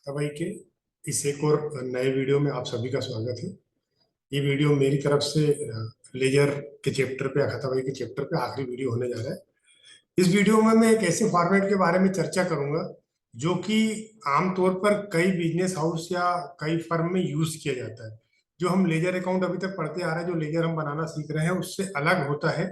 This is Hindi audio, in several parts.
भाई के इस एक और नए वीडियो में आप सभी का स्वागत है। ये वीडियो मेरी तरफ से लेजर के चैप्टर पे, अखता भाई के चैप्टर पे आखिरी वीडियो होने जा रहा है। इस वीडियो में मैं एक ऐसे फॉर्मेट के बारे में चर्चा करूंगा जो कि आमतौर पर कई बिजनेस हाउस या कई फर्म में यूज किया जाता है। जो हम लेजर अकाउंट अभी तक पढ़ते आ रहे हैं, जो लेजर हम बनाना सीख रहे हैं, उससे अलग होता है।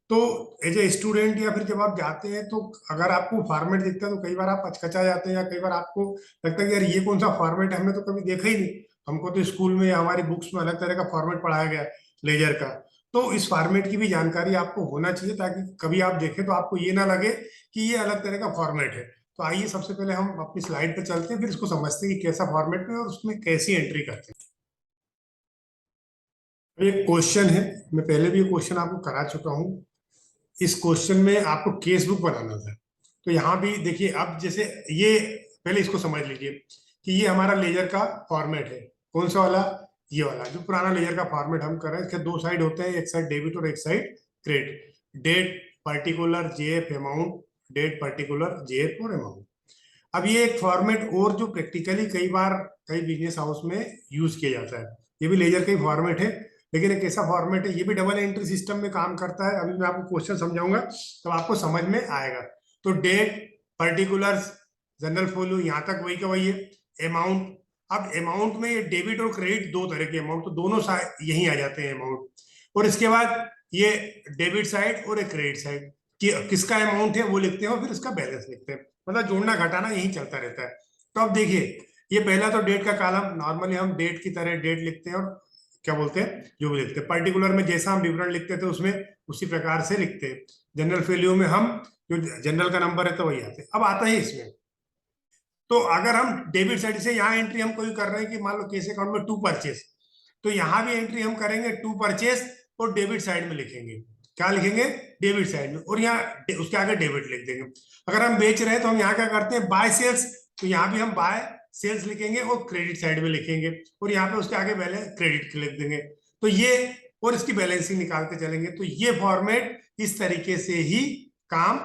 तो एज ए स्टूडेंट या फिर जब आप जाते हैं तो अगर आपको फॉर्मेट दिखता है तो कई बार आप अचकचा जाते हैं, या कई बार आपको लगता है कि यार ये कौन सा फॉर्मेट है, हमने तो कभी देखा ही नहीं। हमको तो स्कूल में या हमारी बुक्स में अलग तरह का फॉर्मेट पढ़ाया गया है लेजर का। तो इस फॉर्मेट की भी जानकारी आपको होना चाहिए, ताकि कभी आप देखें तो आपको ये ना लगे कि ये अलग तरह का फॉर्मेट है। तो आइए सबसे पहले हम अपनी स्लाइड पे चलते हैं, फिर इसको समझते हैं कि कैसा फॉर्मेट है और उसमें कैसी एंट्री करते हैं। तो ये क्वेश्चन है, मैं पहले भी ये क्वेश्चन आपको करा चुका हूँ। इस क्वेश्चन में आपको केस बुक बनाना था। तो यहाँ भी देखिए, अब जैसे ये, पहले इसको समझ लीजिए कि ये हमारा लेजर का फॉर्मेट है। कौन सा वाला? ये वाला जो पुराना लेजर का फॉर्मेट हम कर रहे हैं। इसके दो साइड होते हैं, एक साइड डेबिट और एक side credit. Date particular J F amount, date particular J F और अमाउंट। अब ये एक फॉर्मेट और जो प्रैक्टिकली कई बार कई बिजनेस हाउस में यूज किया जाता है। ये भी लेजर का ही फॉर्मेट है, लेकिन एक ऐसा फॉर्मेट है, ये भी डबल एंट्री सिस्टम में काम करता है। अभी मैं आपको क्वेश्चन समझाऊंगा तब आपको समझ में आएगा। तो डेट, पर्टिकुलर्स, जनरल फॉलो, यहाँ तक वही का वही है। अमाउंट, अब अमाउंट में ये डेबिट और क्रेडिट दो तरह के अमाउंट, तो दोनों यही आ जाते हैं अमाउंट। और इसके बाद ये डेबिट साइड और एक क्रेडिट साइड कि किसका अमाउंट है वो लिखते हैं और फिर उसका बैलेंस लिखते हैं। मतलब जोड़ना घटाना यही चलता रहता है। तो अब देखिए, ये पहला तो डेट का कॉलम, नॉर्मली हम डेट की तरह डेट लिखते हैं और क्या बोलते हैं, जो भी लिखते हैं। पर्टिकुलर में जैसा हम विवरण लिखते थे उसमें उसी प्रकार से लिखते हैं। जनरल वैल्यू में हम जो जनरल का नंबर है तो वही आते हैं। अब आता है इसमें, तो अगर हम डेबिट साइड से यहाँ एंट्री हम कोई कर रहे हैं कि मान लो केस अकाउंट में टू परचेस, तो यहाँ भी एंट्री हम करेंगे टू परचेस और डेबिट साइड में लिखेंगे। क्या लिखेंगे? डेबिट साइड में, और यहाँ उसके आगे डेबिट लिख देंगे। अगर हम बेच रहे हैं तो हम यहाँ क्या करते हैं, बाय सेल्स, तो यहाँ भी हम बाय सेल्स लिखेंगे और क्रेडिट साइड में लिखेंगे, और यहाँ पे उसके आगे बैलेंस क्रेडिट लिख देंगे। तो ये, और इसकी बैलेंसिंग निकालते चलेंगे। तो ये फॉर्मेट इस तरीके से ही काम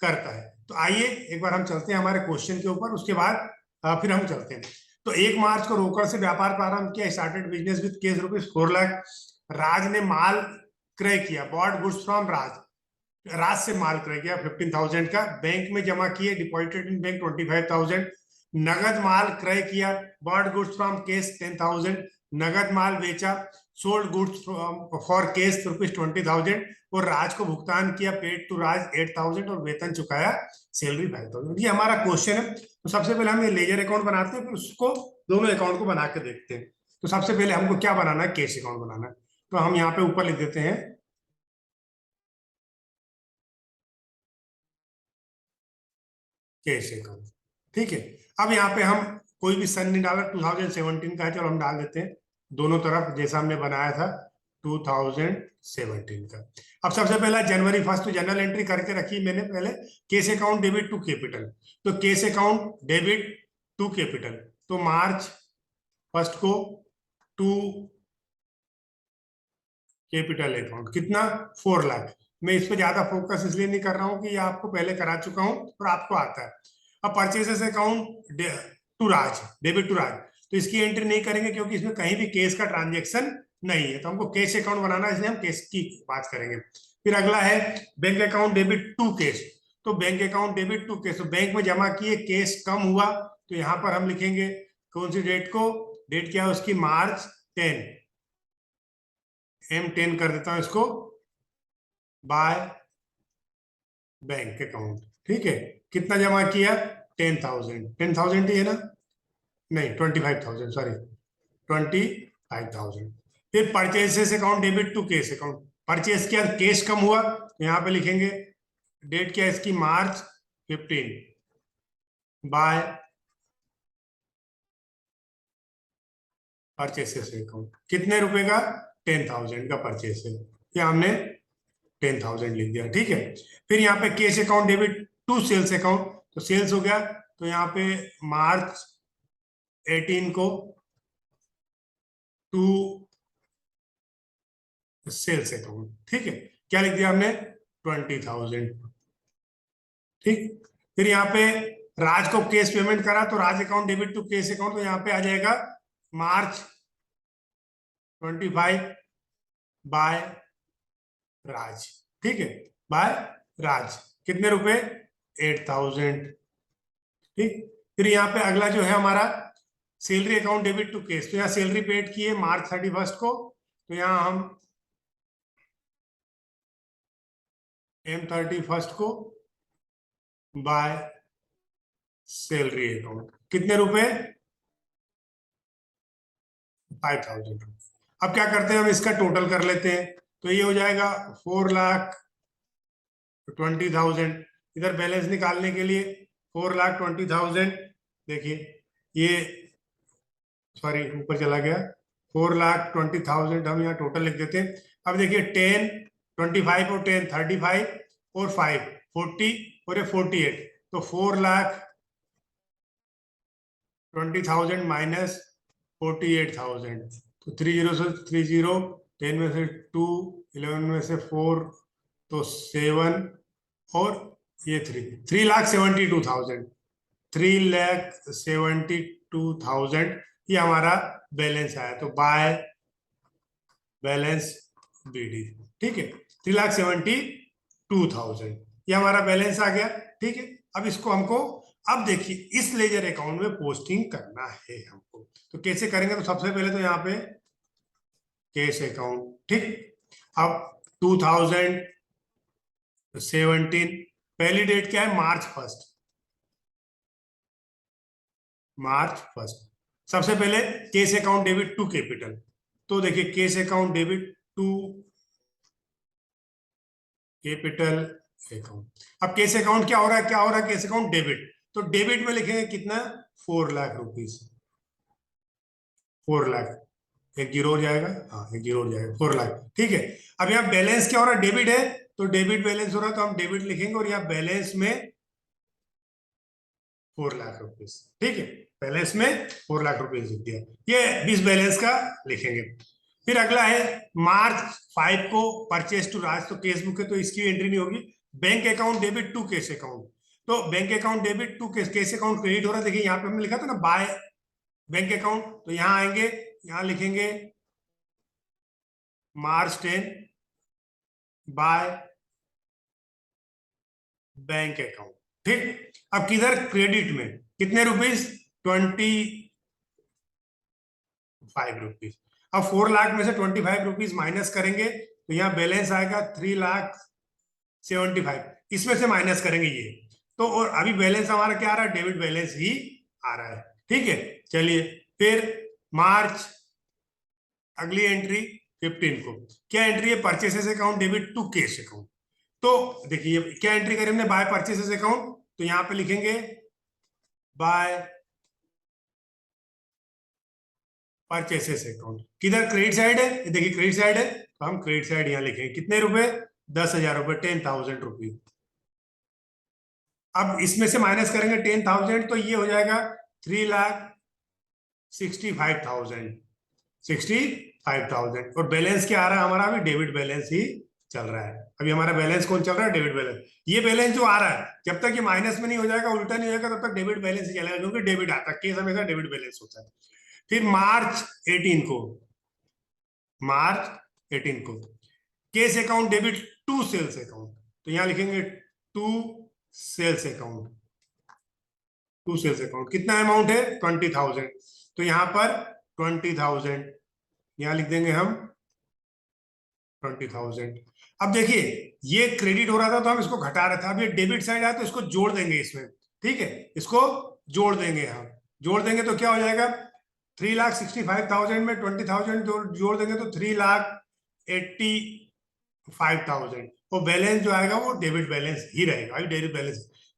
करता है। तो आइए एक बार हम चलते हैं हमारे क्वेश्चन के ऊपर, उसके बाद फिर हम चलते हैं। तो 1 मार्च को रोकड़ से व्यापार प्रारंभ किया, started business with cash ₹4 lakh. Raj ने माल क्रय किया, bought goods from Raj. Raj से माल क्रय किया 15,000 का, बैंक में जमा किए, डिपॉजिटेड इन बैंक 25,000। नगद माल क्रय किया, बॉट गुड्स फ्रॉम केस 10,000। नगद माल बेचा, सोल्ड गुड्स फॉर केस ₹20,000। और राज को भुगतान किया, पेड टू राज 8,000, और वेतन चुकाया, सैलरी 5,000। ये हमारा क्वेश्चन है। तो सबसे पहले हम ये लेजर अकाउंट बनाते हैं, फिर उसको दोनों अकाउंट को बना के देखते हैं। तो सबसे पहले हमको क्या बनाना है, कैश अकाउंट बनाना है। तो हम यहाँ पे ऊपर लिख देते हैं कैश अकाउंट। ठीक है। अब यहाँ पे हम कोई भी सन नहीं डाला, 2017 का है, चलो हम डाल देते हैं दोनों तरफ जैसा हमने बनाया था 2017 का। अब सबसे पहला जनवरी 1 तो जनरल एंट्री करके रखी मैंने पहले, cash account debit to capital. तो cash account debit to capital, तो मार्च 1 को टू कैपिटल अकाउंट, कितना? 4 लाख। मैं इस पे ज्यादा फोकस इसलिए नहीं कर रहा हूँ कि ये आपको पहले करा चुका हूँ और आपको आता है। अब purchases account to Raj, debit to Raj, तो इसकी एंट्री नहीं करेंगे क्योंकि इसमें कहीं भी केस का ट्रांजेक्शन नहीं है। तो हमको कैश अकाउंट बनाना है, इसलिए हम केस की बात करेंगे। फिर अगला है bank account debit to cash. तो bank account debit to cash, तो बैंक में जमा किए, कैश कम हुआ, तो यहाँ पर हम लिखेंगे कौन सी डेट को, डेट क्या है उसकी, March 10। M10 कर देता हूं इसको, बाय बैंक अकाउंट। ठीक है। कितना जमा किया? 10,000। 10,000 ही है ना? नहीं, 25,000, सॉरी, 25,000। फिर purchases account debit to cash account, purchase किया, केस कम हुआ, तो यहाँ पे लिखेंगे डेट क्या है इसकी, March 15, बाय परचेसेस अकाउंट। कितने रुपए का? 10,000 का परचेस है, ये हमने 10,000 लिख दिया। ठीक है। फिर यहाँ पे cash account debit to sales account, तो सेल्स हो गया, तो यहाँ पे March 18 को टू सेल्स अकाउंट। ठीक है। क्या लिख दिया हमने? 20,000। ठीक। फिर यहाँ पे राज को केस पेमेंट करा तो Raj account debit to cash account, तो यहाँ पे आ जाएगा मार्च 25 बाय राज। ठीक है, बाय राज, कितने रुपए? 8000। ठीक, फिर यहाँ पे अगला जो है हमारा salary account debit to cash, तो यहाँ सैलरी पेड की है मार्च 31 को, तो यहाँ हम M31 को बाय सैलरी अकाउंट, कितने रुपए? 5000 रुपये। अब क्या करते हैं, हम इसका टोटल कर लेते हैं, तो ये हो जाएगा 4,20,000। इधर बैलेंस निकालने के लिए 4,20,000, देखिए ये सॉरी ऊपर चला गया, 4,20,000 हम यहाँ टोटल लिख देते हैं। अब देखिए 10, 25 और 10 35 और 5 40 और ये 48, तो 4,20,000 माइनस 48,000, तो 30 से 30, 10 में से 2, 11 में से 4, तो 7 और ये 3,72,000, 3,72,000 ये हमारा बैलेंस आया, तो बाय बैलेंस बीडी। ठीक है, 3,72,000 ये हमारा बैलेंस आ गया। ठीक है, अब इसको हमको, अब देखिए इस लेजर अकाउंट में पोस्टिंग करना है हमको, तो कैसे करेंगे? तो सबसे पहले तो यहाँ पे कैश अकाउंट, ठीक, अब 2017 पहली डेट क्या है? मार्च 1, मार्च 1। सबसे पहले cash account debit to capital, तो देखिए cash account debit to capital account. अब केस अकाउंट क्या हो रहा है? क्या हो रहा है? केस अकाउंट डेबिट, तो डेबिट में लिखेंगे कितना? 4 लाख रुपीज, 4 लाख, एक जीरो हो जाएगा, हाँ एक जीरो हो जाएगा, 4 लाख। ठीक है, अब यहाँ बैलेंस क्या हो रहा है? डेबिट है, तो डेबिट बैलेंस हो रहा है, तो हम डेबिट लिखेंगे और यहाँ बैलेंस में 4 लाख रुपीज। ठीक है, बैलेंस में 4 लाख रुपीज लिख दिया, ये 20 बैलेंस का लिखेंगे। फिर अगला है मार्च 5 को परचेज टू राज, तो केस बुक है तो इसकी एंट्री नहीं होगी। Bank account debit to cash account, तो bank account debit to cash account credit हो रहा है। देखिए यहाँ पे हमने लिखा था ना बाय बैंक अकाउंट, तो यहाँ आएंगे, यहाँ लिखेंगे मार्च 10 बाय बैंक अकाउंट। ठीक, अब किधर? क्रेडिट में कितने रुपीज? 25 रुपीज। अब 4 लाख में से 25 रुपीज माइनस करेंगे, तो यहाँ बैलेंस आएगा 3,75,000, इसमें से माइनस करेंगे ये, तो और अभी बैलेंस हमारा क्या आ रहा है? डेबिट बैलेंस ही आ रहा है। ठीक है, चलिए फिर मार्च अगली एंट्री 15 को क्या एंट्री है? Purchases account debit to cash account, तो देखिए क्या एंट्री करें हमने? बाय परचेसेस अकाउंट, तो यहाँ पे लिखेंगे बाय परचेसेस अकाउंट, किधर? क्रेडिट साइड है, देखिए क्रेडिट साइड है, तो हम क्रेडिट साइड यहाँ लिखेंगे, कितने रुपए? 10,000 रुपए, 10,000 रुपीज। अब इसमें से माइनस करेंगे 10,000, तो ये हो जाएगा 3,65,000, 65,000, और बैलेंस क्या आ रहा है हमारा? अभी डेबिट बैलेंस ही चल रहा है। अभी हमारा बैलेंस कौन चल रहा है? Debit balance. ये बैलेंस जो आ रहा है, जब तक ये माइनस में नहीं हो जाएगा, उल्टा नहीं हो जाएगा, तब तक डेबिट बैलेंस ही चलेगा, क्योंकि डेबिट आता है, केस हमेशा डेबिट बैलेंस होता है। फिर मार्च 18 को, मार्च 18 को cash account debit to sales account, तो यहां लिखेंगे to sales account, to sales account, कितना अमाउंट है? 20,000, तो यहां पर 20,000 यहां लिख देंगे हम 20,000। अब देखिए ये क्रेडिट हो रहा था तो हम इसको घटा रहे थे, अब ये डेबिट साइड आया तो इसको जोड़ देंगे इसमें। ठीक है, इसको जोड़ देंगे, हम जोड़ देंगे तो क्या हो जाएगा? 3,65,000 में 20,000 जोड़ देंगे तो 3,85,000, और बैलेंस जो आएगा वो डेबिट बैलेंस ही रहेगा। अभी डेबिट बैलेंस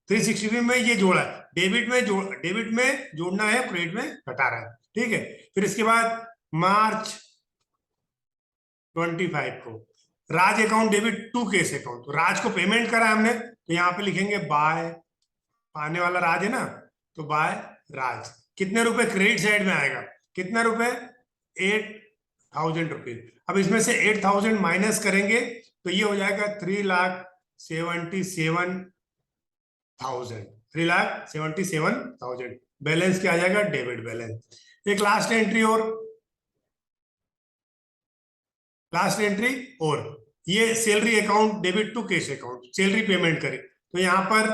360 में ये जोड़ा है, डेबिट में जोड़ना है, क्रेडिट में घटा रहा है। ठीक है, फिर इसके बाद मार्च 25 को Raj account debit to cash account, तो राज को पेमेंट करा हमने, तो यहाँ पे लिखेंगे बाय, आने वाला राज है ना, तो बाय राज, कितने रुपए? क्रेडिट साइड में आएगा, कितना रुपए? 8,000 रुपीज। अब इसमें से 8,000 माइनस करेंगे तो ये हो जाएगा 3,77,000 3,77,000 बैलेंस क्या आ जाएगा, डेबिट बैलेंस। एक लास्ट एंट्री और ये salary account debit to cash account, salary payment करे तो यहां पर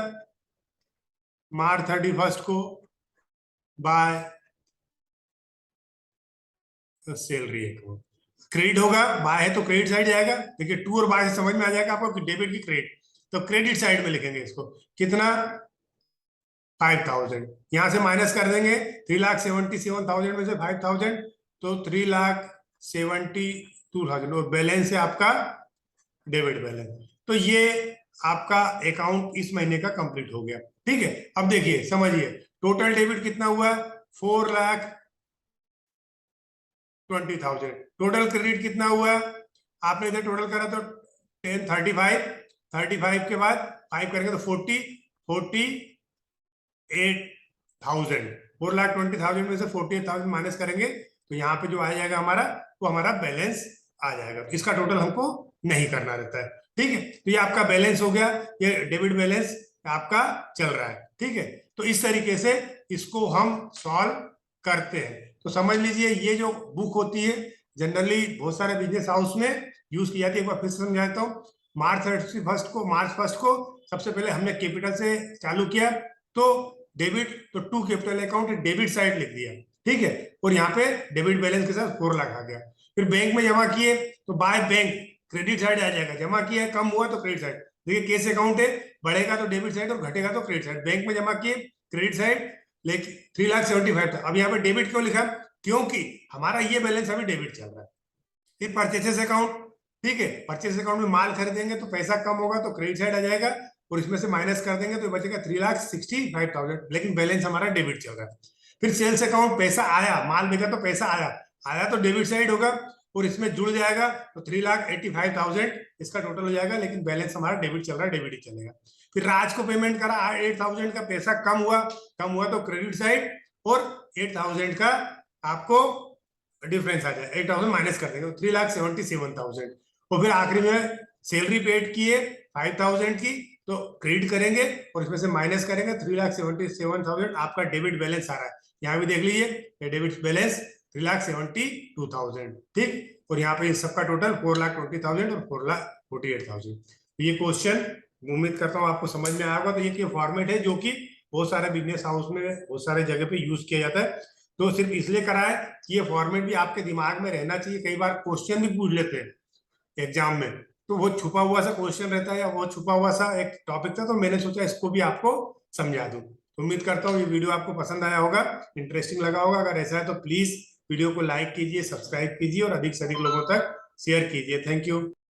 मार्च 31 को बाय सैलरी अकाउंट क्रेडिट होगा, बाय है तो क्रेडिट साइड जाएगा। देखिए टू और बाय से समझ में आ जाएगा आपको कि डेबिट की क्रेडिट, तो क्रेडिट साइड में लिखेंगे इसको कितना 5,000, यहां से माइनस कर देंगे 3,77,000 में से 5,000 तो 3,72,000 और बैलेंस है आपका डेबिट बैलेंस। तो ये आपका अकाउंट इस महीने का कंप्लीट हो गया। ठीक है, अब देखिए समझिए टोटल डेबिट कितना हुआ, 4,20,000। टोटल क्रेडिट कितना हुआ, आपने इधर टोटल करा तो 35 के बाद 5 करेंगे तो 48,000, 4,20,000 में से 48,000 माइनस करेंगे तो यहाँ पे जो आ जाएगा हमारा, वो हमारा बैलेंस आ जाएगा। इसका टोटल हमको नहीं करना रहता है। ठीक है, तो ये आपका बैलेंस हो गया, ये डेबिट बैलेंस आपका चल रहा है। ठीक है, तो इस तरीके से इसको हम सॉल्व करते हैं। तो समझ लीजिए ये जो बुक होती है जनरली बहुत सारे बिजनेस हाउस में यूज की जाती है। एक बार फिर से समझाता हूँ। मार्च 1 को सबसे पहले हमने कैपिटल से चालू किया, तो डेबिट तो to capital account debit side लिख दिया। ठीक है, और यहाँ पे डेबिट बैलेंस के साथ 4 लाख आ गया। फिर बैंक में जमा किए तो बाय बैंक क्रेडिट साइड आ जाएगा, जमा किया कम हुआ तो क्रेडिट साइड। देखिए कैश अकाउंट है, बढ़ेगा तो डेबिट साइड और घटेगा तो क्रेडिट साइड। बैंक में जमा किए क्रेडिट साइड, लेकिन 3,75,000 था। अब यहाँ पे डेबिट क्यों लिखा, क्योंकि हमारा ये बैलेंस अभी डेबिट चल रहा है। फिर परचेसेस अकाउंट, ठीक है, परचेस अकाउंट में माल खरीदेंगे तो पैसा कम होगा तो क्रेडिट साइड आ जाएगा और इसमें से माइनस कर देंगे तो बचेगा 3,65,000, लेकिन बैलेंस हमारा डेबिट चल रहा है। फिर सेल्स अकाउंट, पैसा आया, माल बिका तो पैसा आया तो डेबिट साइड होगा और इसमें जुड़ जाएगा तो 3,85,000 इसका टोटल हो जाएगा, लेकिन बैलेंस हमारा डेबिट चल रहा है, डेबिट ही चलेगा। फिर राज को पेमेंट करा 8,000 का, पैसा कम हुआ तो क्रेडिट साइड और 8,000 का आपको डिफरेंस आ जाए, 8,000 माइनस कर देंगे तो 3,77,000। और फिर आखिरी में सैलरी पेड किए 5,000 की तो क्रेडिट करेंगे और इसमें से माइनस करेंगे 3,77,000 आपका डेबिट बैलेंस आ रहा है। यहाँ भी देख लीजिए ये डेबिट बैलेंस 3,72,000। ठीक, और यहाँ पे सबका टोटल 4,20,000 और 4,48,000। ये क्वेश्चन उम्मीद करता हूँ आपको समझ में आया होगा। तो ये फॉर्मेट है जो कि बहुत सारे बिजनेस हाउस में बहुत सारे जगह पे यूज किया जाता है। तो सिर्फ इसलिए करा है कि ये फॉर्मेट भी आपके दिमाग में रहना चाहिए। कई बार क्वेश्चन भी पूछ लेते हैं एग्जाम में, तो वो छुपा हुआ सा क्वेश्चन रहता है या वो छुपा हुआ सा एक टॉपिक था, तो मैंने सोचा इसको भी आपको समझा दूं। तो उम्मीद करता हूँ ये वीडियो आपको पसंद आया होगा, इंटरेस्टिंग लगा होगा। अगर ऐसा है तो प्लीज वीडियो को लाइक कीजिए, सब्सक्राइब कीजिए और अधिक से अधिक लोगों तक शेयर कीजिए। Thank you.